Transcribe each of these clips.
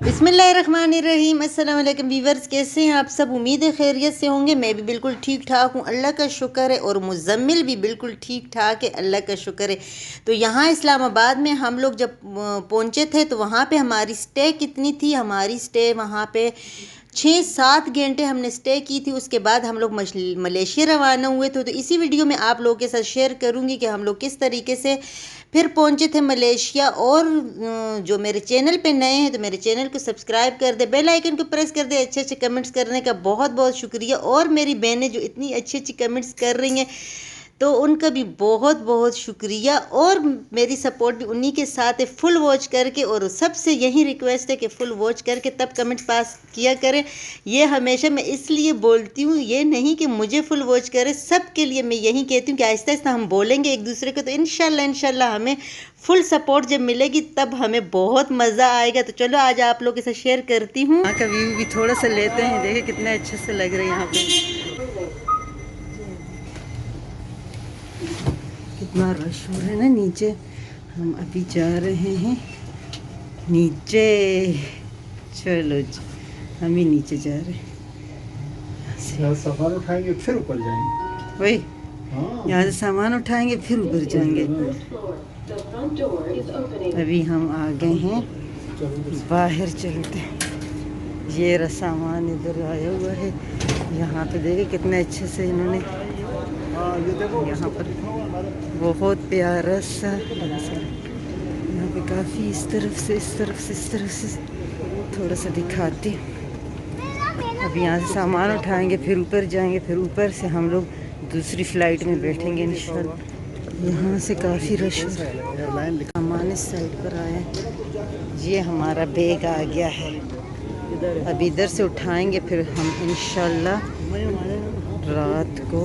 बिस्मिल्लाहिर्रहमानिर्रहीम। अस्सलाम वालेकुम वीवर्स, कैसे हैं आप सब? उम्मीद है खैरियत से होंगे। मैं भी बिल्कुल ठीक ठाक हूँ, अल्लाह का शुक्र है। और मुज़म्मिल भी बिल्कुल ठीक ठाक है, अल्लाह का शुक्र है। तो यहाँ इस्लामाबाद में हम लोग जब पहुँचे थे तो वहाँ पे हमारी स्टे कितनी थी? हमारी स्टे वहाँ पे 6-7 घंटे हमने स्टे की थी। उसके बाद हम लोग मलेशिया रवाना हुए थे। तो इसी वीडियो में आप लोगों के साथ शेयर करूँगी कि हम लोग किस तरीके से फिर पहुंचे थे मलेशिया। और जो मेरे चैनल पे नए हैं तो मेरे चैनल को सब्सक्राइब कर दे, बेल आइकन को प्रेस कर दे। अच्छे अच्छे कमेंट्स करने का बहुत बहुत शुक्रिया। और मेरी बहनें जो इतनी अच्छी अच्छी कमेंट्स कर रही हैं तो उनका भी बहुत बहुत शुक्रिया। और मेरी सपोर्ट भी उन्हीं के साथ है, फुल वॉच करके। और सबसे यही रिक्वेस्ट है कि फुल वॉच करके तब कमेंट पास किया करें। ये हमेशा मैं इसलिए बोलती हूँ, ये नहीं कि मुझे फुल वॉच करें, सबके लिए मैं यही कहती हूँ कि आहिस्ता आहिस्ता हम बोलेंगे एक दूसरे को तो इंशाल्लाह हमें फुल सपोर्ट जब मिलेगी तब हमें बहुत मज़ा आएगा। तो चलो आज आप लोगों के साथ शेयर करती हूँ। यहाँ का व्यू भी थोड़ा सा लेते हैं, देखिए कितने अच्छे से लग रहे हैं यहाँ पे। कितना रश हो रहा है ना नीचे। हम अभी जा रहे हैं नीचे। चलो जी, हम ही नीचे जा रहे हैं। सामान उठाएंगे फिर ऊपर जाएंगे। वही हाँ। यहाँ से सामान उठाएंगे फिर ऊपर जाएंगे। अभी हम आ गए हैं बाहर, चलते हैं। ये रहा सामान इधर आया हुआ है। यहाँ पे देखिए कितने अच्छे से इन्होंने यहाँ पर बहुत प्यारा सा यहाँ पे काफ़ी इस तरफ से इस तरफ से इस तरफ से थोड़ा सा दिखाती। अब यहाँ से सामान उठाएंगे फिर ऊपर जाएंगे, फिर ऊपर से हम लोग दूसरी फ़्लाइट में बैठेंगे इंशाल्लाह। यहाँ से काफ़ी रश सामान इस साइड पर आया। ये हमारा बैग आ गया है, अब इधर से उठाएंगे फिर हम इंशाल्लाह रात को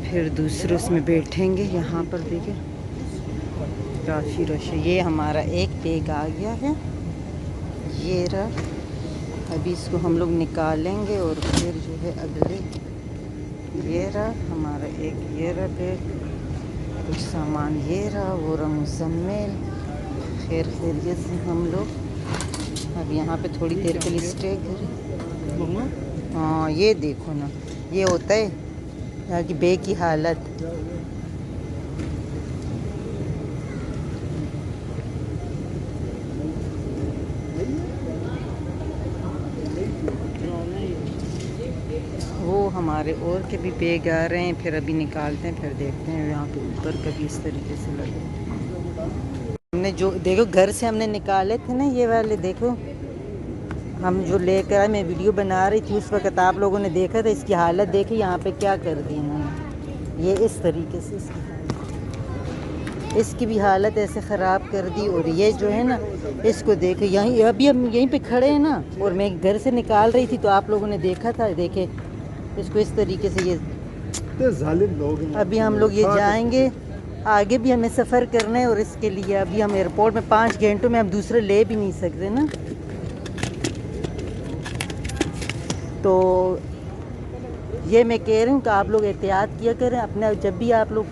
फिर दूसरे उसमें बैठेंगे। यहाँ पर देखिए काफ़ी रश है। ये हमारा एक बैग आ गया है, ये रहा। अभी इसको हम लोग निकालेंगे और फिर जो है अगले, ये रहा हमारा एक, ये रहा बैग, कुछ सामान ये रहा, वो रहा मुज़म्मिल। खैर खैरियत से हम लोग अब यहाँ पे थोड़ी देर के लिए स्टे करें। हाँ ये देखो ना, ये होता है यहाँ की बैग की हालत। वो हमारे और के भी बैग आ रहे हैं, फिर अभी निकालते हैं, फिर देखते हैं यहाँ पे ऊपर कभी इस तरीके से लगे। हमने जो देखो घर से हमने निकाले थे ना ये वाले, देखो हम जो लेकर आए, मैं वीडियो बना रही थी उस वक्त आप लोगों ने देखा था। इसकी हालत देखी यहाँ पे क्या कर दी इन्होंने, ये इस तरीके से इसकी भी हालत ऐसे ख़राब कर दी। और ये जो है ना इसको देखो, यहीं अभी हम यहीं पे खड़े हैं ना, और मैं घर से निकाल रही थी तो आप लोगों ने देखा था। देखे इसको इस तरीके से, ये जालिम लोग हैं। अभी हम लोग ये जाएंगे, आगे भी हमें सफ़र करना है। और इसके लिए अभी हम एयरपोर्ट में 5 घंटों में हम दूसरे ले भी नहीं सकते ना। तो ये मैं कह रही हूँ कि आप लोग एहतियात किया करें अपने, जब भी आप लोग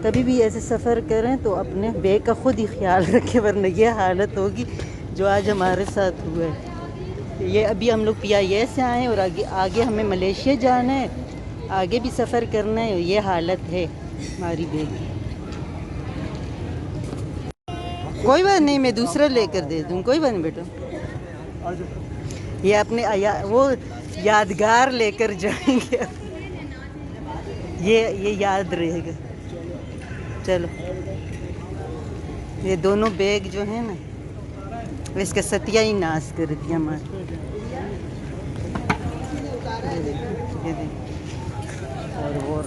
कभी भी ऐसे सफ़र करें तो अपने बैग का ख़ुद ही ख्याल रखें, वरना ये हालत होगी जो आज हमारे साथ हुआ है। ये अभी हम लोग PIA से आए और आगे आगे हमें मलेशिया जाना है, आगे भी सफ़र करना है। ये हालत है हमारी बैग की। कोई बात नहीं, मैं दूसरा लेकर दे दूँ, कोई बात नहीं बेटा। ये अपने वो यादगार लेकर जाएंगे, ये याद रहेगा। चलो ये दोनों बैग जो है ना इसका सतिया ही नाश कर दिया हमारे। और वो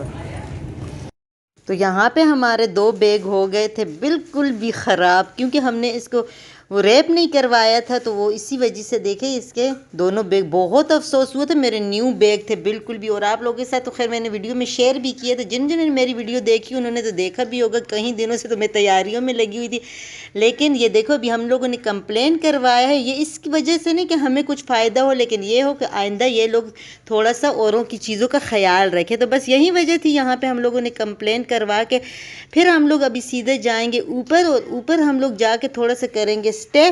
तो यहाँ पे हमारे 2 बैग हो गए थे बिल्कुल भी ख़राब, क्योंकि हमने इसको वो रैप नहीं करवाया था। तो वो इसी वजह से देखे इसके दोनों बैग, बहुत अफसोस हुआ था। मेरे न्यू बैग थे बिल्कुल भी। और आप लोगों के साथ तो खैर मैंने वीडियो में शेयर भी किया था, जिन जिन ने मेरी वीडियो देखी उन्होंने तो देखा भी होगा। कई दिनों से तो मैं तैयारियों में लगी हुई थी, लेकिन ये देखो अभी हम लोगों ने कंप्लेन करवाया है। ये इसकी वजह से नहीं कि हमें कुछ फ़ायदा हो, लेकिन ये हो कि आइंदा ये लोग थोड़ा सा औरों की चीज़ों का ख्याल रखें। तो बस यही वजह थी, यहाँ पे हम लोगों ने कंप्लेन करवा के फिर हम लोग अभी सीधे जाएंगे ऊपर। और ऊपर हम लोग जाके थोड़ा सा करेंगे स्टे।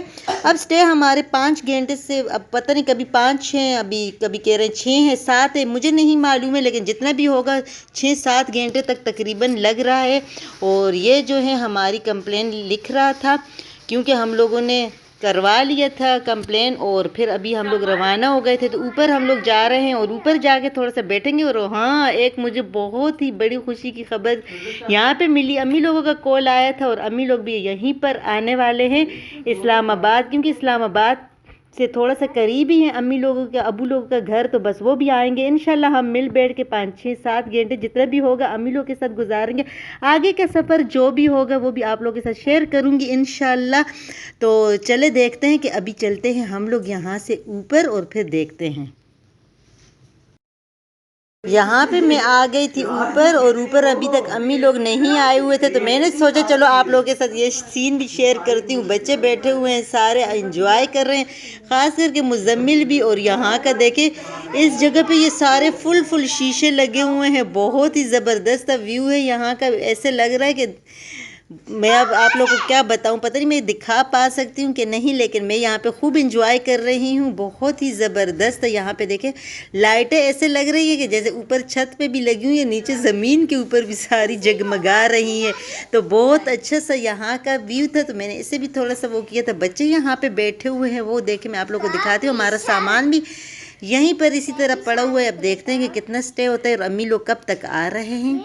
अब स्टे हमारे 5 घंटे से, अब पता नहीं कभी 5 हैं, अभी कभी कह रहे हैं 6 हैं 7 है, मुझे नहीं मालूम है, लेकिन जितना भी होगा 6-7 घंटे तक तकरीबन लग रहा है। और ये जो है हमारी कंप्लेन लिख रहा था, क्योंकि हम लोगों ने करवा लिया था कंप्लेन, और फिर अभी हम लोग रवाना हो गए थे। तो ऊपर हम लोग जा रहे हैं और ऊपर जाके थोड़ा सा बैठेंगे। और हाँ, एक मुझे बहुत ही बड़ी खुशी की खबर यहाँ पे मिली। अम्मी लोगों का कॉल आया था और अम्मी लोग भी यहीं पर आने वाले हैं इस्लामाबाद, क्योंकि इस्लामाबाद से थोड़ा सा करीब ही है अम्मी लोगों का, अबू लोगों का घर। तो बस वो भी आएंगे इंशाल्लाह। हम मिल बैठ के 5-6-7 घंटे जितना भी होगा अम्मी लोग के साथ गुजारेंगे। आगे का सफ़र जो भी होगा वो भी आप लोगों के साथ शेयर करूँगी इंशाल्लाह। तो चले देखते हैं कि अभी चलते हैं हम लोग यहाँ से ऊपर और फिर देखते हैं। यहाँ पे मैं आ गई थी ऊपर, और ऊपर अभी तक अम्मी लोग नहीं आए हुए थे, तो मैंने सोचा चलो आप लोगों के साथ ये सीन भी शेयर करती हूँ। बच्चे बैठे हुए हैं, सारे एंजॉय कर रहे हैं, ख़ास करके मुजम्मिल भी। और यहाँ का देखे, इस जगह पे ये सारे फुल शीशे लगे हुए हैं, बहुत ही ज़बरदस्त व्यू है यहाँ का। ऐसे लग रहा है कि मैं अब आप लोगों को क्या बताऊं, पता नहीं मैं दिखा पा सकती हूँ कि नहीं, लेकिन मैं यहाँ पे खूब इंजॉय कर रही हूँ। बहुत ही ज़बरदस्त है यहाँ पे। देखें, लाइटें ऐसे लग रही है कि जैसे ऊपर छत पे भी लगी हुई है, नीचे ज़मीन के ऊपर भी सारी जगमगा रही है। तो बहुत अच्छा सा यहाँ का व्यू था, तो मैंने इसे भी थोड़ा सा वो किया था। बच्चे यहाँ पर बैठे हुए हैं, वो देखें मैं आप लोग को दिखाती हूँ। हमारा सामान भी यहीं पर इसी तरह पड़ा हुआ है। अब देखते हैं कि कितना स्टे होता है और अम्मी लोग कब तक आ रहे हैं।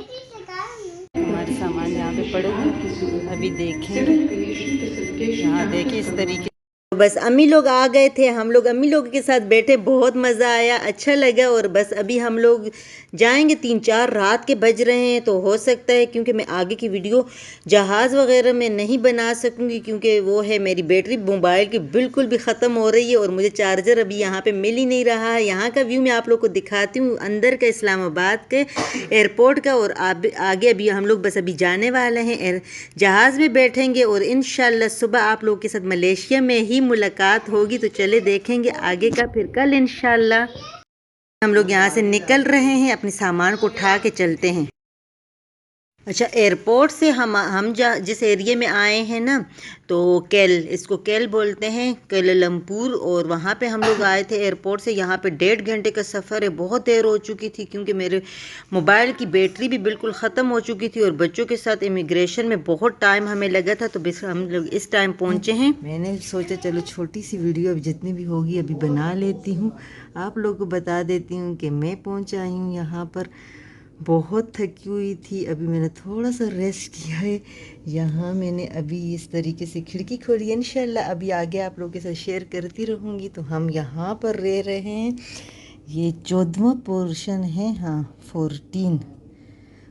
हमारे सामान यहाँ पे पड़े हैं, अभी देखेंगे। यहाँ देखिए इस तरीके, बस अम्मी लोग आ गए थे, हम लोग अम्मी लोगों के साथ बैठे, बहुत मज़ा आया, अच्छा लगा। और बस अभी हम लोग जाएंगे, 3-4 रात के बज रहे हैं। तो हो सकता है, क्योंकि मैं आगे की वीडियो जहाज़ वगैरह में नहीं बना सकूंगी, क्योंकि वो है मेरी बैटरी मोबाइल की बिल्कुल भी ख़त्म हो रही है और मुझे चार्जर अभी यहाँ पे मिल ही नहीं रहा है। यहाँ का व्यू मैं आप लोग को दिखाती हूँ, अंदर का इस्लामाबाद के एयरपोर्ट का। और आगे अभी हम लोग बस अभी जाने वाले हैं, जहाज़ में बैठेंगे और इंशाल्लाह सुबह आप लोगों के साथ मलेशिया में ही मुलाकात होगी। तो चले देखेंगे आगे का फिर कल इंशाल्लाह। हम लोग यहाँ से निकल रहे हैं, अपने सामान को उठा के चलते हैं। अच्छा, एयरपोर्ट से हम जिस एरिया में आए हैं ना, तो इसको केल बोलते हैं, कोलालमपुर। और वहाँ पे हम लोग आए थे एयरपोर्ट से। यहाँ पे 1.5 घंटे का सफ़र है। बहुत देर हो चुकी थी, क्योंकि मेरे मोबाइल की बैटरी भी बिल्कुल ख़त्म हो चुकी थी, और बच्चों के साथ इमिग्रेशन में बहुत टाइम हमें लगा था। तो बस हम लोग इस टाइम पहुँचे हैं। मैंने सोचा चलो छोटी सी वीडियो अभी जितनी भी होगी अभी बना लेती हूँ, आप लोग को बता देती हूँ कि मैं पहुँच आई हूँ यहाँ पर। बहुत थकी हुई थी, अभी मैंने थोड़ा सा रेस्ट किया है। यहाँ मैंने अभी इस तरीके से खिड़की खोली, इंशाल्लाह अभी आगे आप लोगों के साथ शेयर करती रहूँगी। तो हम यहाँ पर रह रहे हैं, ये 14वां पोर्शन है, हाँ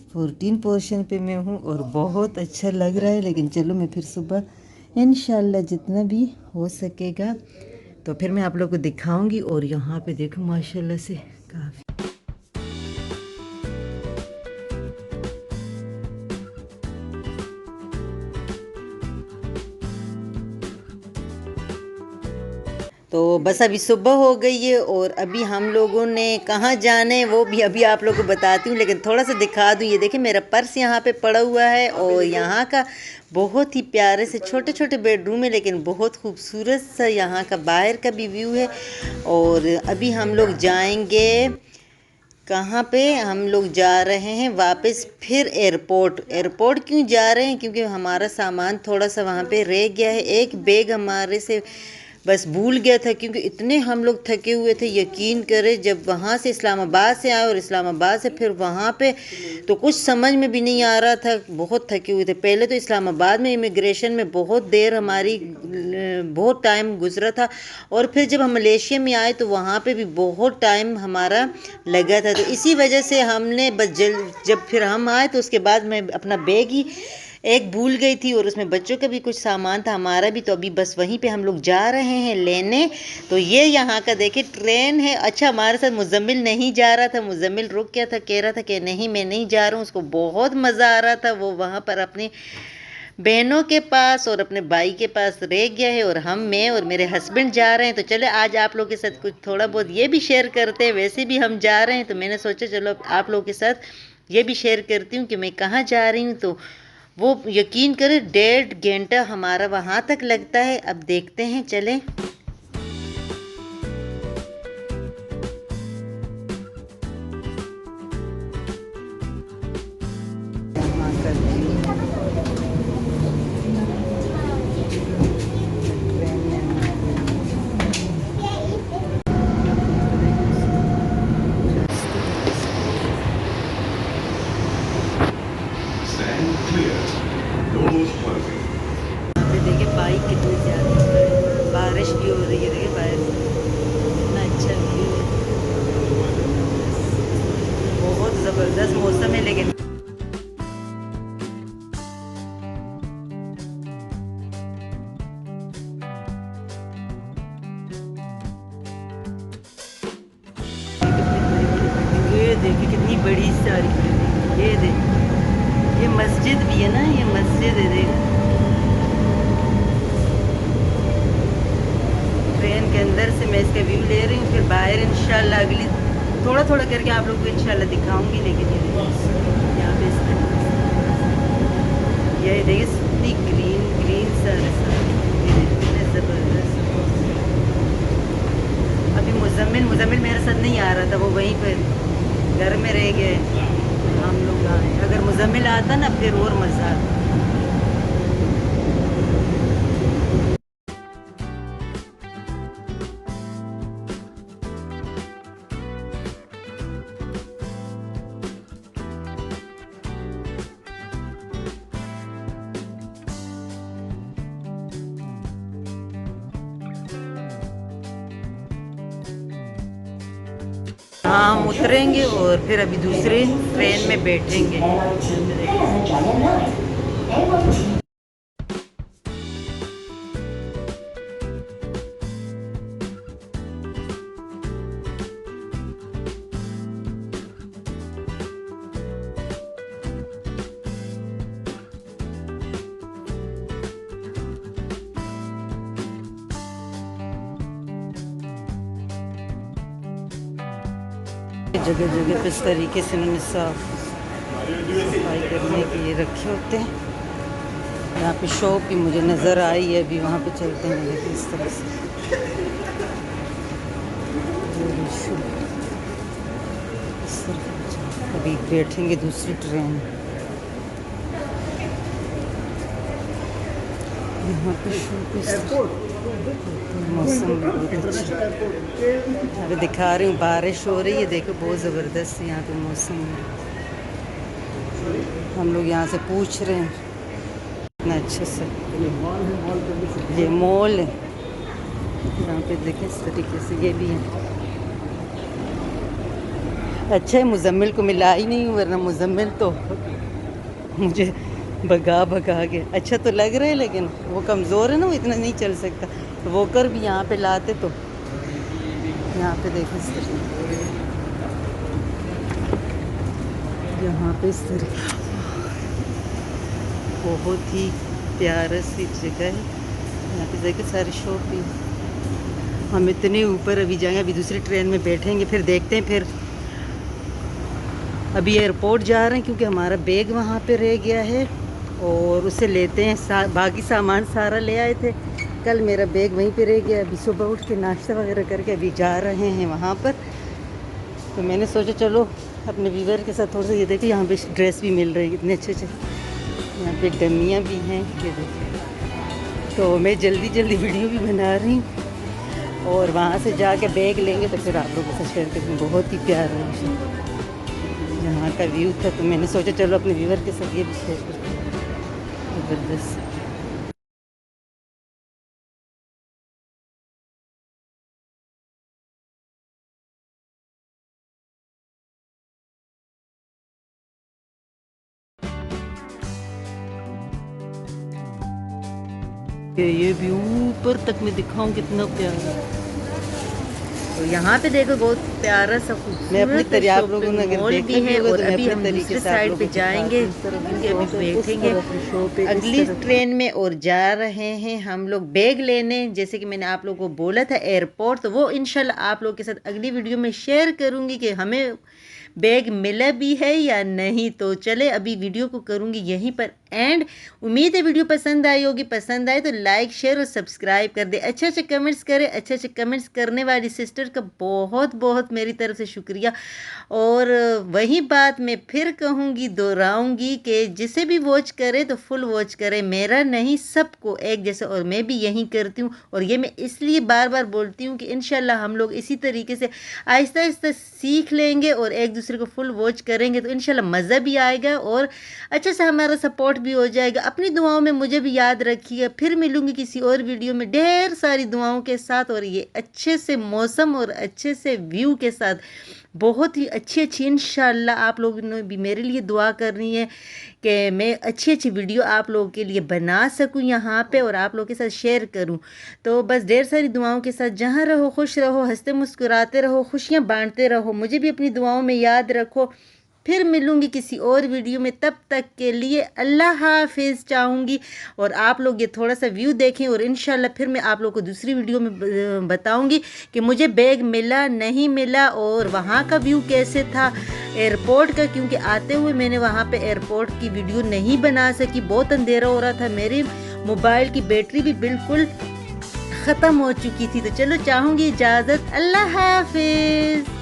14 पोर्शन पे मैं हूँ, और बहुत अच्छा लग रहा है। लेकिन चलो मैं फिर सुबह इंशाल्लाह जितना भी हो सकेगा तो फिर मैं आप लोगों को दिखाऊँगी। और यहाँ पे देखो माशाल्लाह से काफ़ी तो बस अभी सुबह हो गई है, और अभी हम लोगों ने कहाँ जाना है वो भी अभी आप लोगों को बताती हूँ, लेकिन थोड़ा सा दिखा दूँ। ये देखिए मेरा पर्स यहाँ पे पड़ा हुआ है, और यहाँ का बहुत ही प्यारे से छोटे छोटे बेडरूम है, लेकिन बहुत खूबसूरत सा यहाँ का बाहर का भी व्यू है। और अभी हम लोग जाएंगे कहाँ पे, हम लोग जा रहे हैं वापस फिर एयरपोर्ट। एयरपोर्ट क्यों जा रहे हैं, क्योंकि हमारा सामान थोड़ा सा वहाँ पे रह गया है। एक बैग हमारे से बस भूल गया था, क्योंकि इतने हम लोग थके हुए थे, यकीन करें। जब वहाँ से इस्लामाबाद से आए और इस्लामाबाद से फिर वहाँ पे, तो कुछ समझ में भी नहीं आ रहा था, बहुत थके हुए थे। पहले तो इस्लामाबाद में इमिग्रेशन में बहुत देर हमारी, बहुत टाइम गुजरा था, और फिर जब हम मलेशिया में आए तो वहाँ पे भी बहुत टाइम हमारा लगा था। तो इसी वजह से हमने बस जब फिर हम आए तो उसके बाद मैं अपना बैग ही एक भूल गई थी, और उसमें बच्चों का भी कुछ सामान था, हमारा भी। तो अभी बस वहीं पे हम लोग जा रहे हैं लेने। तो ये यहाँ का देखिए ट्रेन है। अच्छा, हमारे साथ मुजम्मिल नहीं जा रहा था, मुजम्मिल रुक गया था, कह रहा था कि नहीं मैं नहीं जा रहा हूँ। उसको बहुत मज़ा आ रहा था, वो वहाँ पर अपने बहनों के पास और अपने भाई के पास रह गया है, और मैं और मेरे हस्बैंड जा रहे हैं। तो चले आज आप लोगों के साथ कुछ थोड़ा बहुत ये भी शेयर करते हैं। वैसे भी हम जा रहे हैं, तो मैंने सोचा चलो आप लोगों के साथ ये भी शेयर करती हूँ कि मैं कहाँ जा रही हूँ। तो वो यकीन करें 1.5 घंटा हमारा वहाँ तक लगता है। अब देखते हैं, चलें। देखिए बाइक कितनी ज़्यादा है, बारिश भी हो रही है। देखिए बाहर कितना अच्छा व्यू है, बहुत ज़बरदस्त मौसम है। लेकिन ये देखिए कितनी बड़ी सारी बिल्डिंग। ये देखिए, ये मस्जिद भी है ना, ये मस्जिद है। देखिए ट्रेन के अंदर से मैं इसका व्यू ले रही हूँ, फिर बाहर इंशाल्लाह अगली थोड़ा थोड़ा करके आप लोगों को इंशाल्लाह दिखाऊंगी। लेकिन ये देखिए यहाँ पे ये देखिए इतनी ग्रीन ग्रीन कितने ज़बरदस्त। अभी मुजम्मिल मेरे साथ नहीं आ रहा था, वो वहीं पर घर में रह गए, हम लोग आए। अगर मुजम्मिल आता ना फिर और मज़ा आता। हाँ, हम उतरेंगे और फिर अभी दूसरे ट्रेन में बैठेंगे। जगह जगह पे इस तरीके से उन्होंने साफ सफाई करने के लिए रखे होते हैं। यहाँ पे शॉप भी मुझे नज़र आई है, अभी वहाँ पे चलते हैं। देखिए इस तरह से अभी बैठेंगे दूसरी ट्रेन। यहाँ पे मौसम बहुत अच्छा। अभी दिखा रही हूँ, बारिश हो रही है। देखो बहुत ज़बरदस्त यहाँ पे मौसम है। हम लोग यहाँ से पूछ रहे हैं इतना अच्छे से। ये मॉल है यहाँ पे, देखें इस तरीके से। ये भी है अच्छा है, मुजम्मिल को मिला ही नहीं, वरना मुजम्मिल तो मुझे भगा भगा के। अच्छा तो लग रहा है, लेकिन वो कमज़ोर है ना, वो इतना नहीं चल सकता। तो वोकर भी यहाँ पे लाते तो यहाँ पे देखें इस तरीके, यहाँ पे इस तरीके बहुत ही प्यारा सी जगह है। यहाँ पे देखिए सारी शॉप भी। हम इतने ऊपर अभी जाएंगे, अभी दूसरी ट्रेन में बैठेंगे, फिर देखते हैं। फिर अभी एयरपोर्ट जा रहे हैं क्योंकि हमारा बैग वहाँ पे रह गया है और उसे लेते हैं। बाकी सामान सारा ले आए थे, कल मेरा बैग वहीं पे रह गया। अभी सुबह उठ के नाश्ता वगैरह करके अभी जा रहे हैं वहाँ पर। तो मैंने सोचा चलो अपने व्यूवर के साथ थोड़ा सा। ये देखिए यहाँ पे ड्रेस भी मिल रही है, कितने अच्छे अच्छे। यहाँ पे डमियाँ भी हैं, ये देखिए। तो मैं जल्दी जल्दी वीडियो भी बना रही हूँ और वहाँ से जाके बैग लेंगे तो फिर आप लोगों के साथ शेयर करेंगे। बहुत ही प्यारा है यहाँ का व्यू था, तो मैंने सोचा चलो अपने व्यूवर के साथ ये भी शेयर करते हैं। ज़बरदस्त। ये व्यू ऊपर तक मैं दिखाऊं कितना प्यारा। तो यहाँ पे देखो बहुत प्यारा सा मैं अपनी तरह आप लोगों ने मॉल भी है। और अभी हम दूसरी साइड पे जाएंगे, अभी बैठेंगे अगली ट्रेन में और जा रहे हैं हम लोग बैग लेने। जैसे कि मैंने आप लोगों को बोला था एयरपोर्ट, तो वो इंशाल्लाह आप लोगों के साथ अगली वीडियो में शेयर करूँगी कि हमें बैग मिला भी है या नहीं। तो चले अभी वीडियो को करूँगी यहीं पर एंड उम्मीद है वीडियो पसंद आई होगी। पसंद आए तो लाइक शेयर और सब्सक्राइब कर दे। अच्छे कमेंट्स करें। अच्छे कमेंट्स करने वाली सिस्टर का बहुत बहुत मेरी तरफ से शुक्रिया। और वही बात मैं फिर कहूँगी, दोहराऊँगी कि जिसे भी वॉच करे तो फुल वॉच करे, मेरा नहीं, सबको एक जैसे। और मैं भी यही करती हूँ और ये मैं इसलिए बार बार बोलती हूँ कि इंशाल्लाह हम लोग इसी तरीके से आहिस्ता आहिस्ता सीख लेंगे और एक दूसरे को फुल वॉच करेंगे तो इंशाल्लाह मज़ा भी आएगा और अच्छे से हमारा सपोर्ट भी हो जाएगा। अपनी दुआओं में मुझे भी याद रखिए। फिर मिलूंगी किसी और वीडियो में ढेर सारी दुआओं के साथ और ये अच्छे से मौसम और अच्छे से व्यू के साथ, बहुत ही अच्छी इंशाल्लाह आप लोगों ने भी मेरे लिए दुआ करनी है कि मैं अच्छी वीडियो आप लोगों के लिए बना सकूं यहाँ पे और आप लोगों के साथ शेयर करूं। तो बस ढेर सारी दुआओं के साथ जहाँ रहो खुश रहो, हंसते मुस्कुराते रहो, खुशियाँ बांटते रहो, मुझे भी अपनी दुआओं में याद रखो। फिर मिलूंगी किसी और वीडियो में, तब तक के लिए अल्लाह हाफिज़ चाहूँगी। और आप लोग ये थोड़ा सा व्यू देखें और इंशाल्लाह फिर मैं आप लोग को दूसरी वीडियो में बताऊँगी कि मुझे बैग मिला नहीं मिला और वहाँ का व्यू कैसे था एयरपोर्ट का, क्योंकि आते हुए मैंने वहाँ पे एयरपोर्ट की वीडियो नहीं बना सकी, बहुत अंधेरा हो रहा था, मेरे मोबाइल की बैटरी भी बिल्कुल ख़त्म हो चुकी थी। तो चलो चाहूँगी इजाज़त, अल्लाह हाफिज़।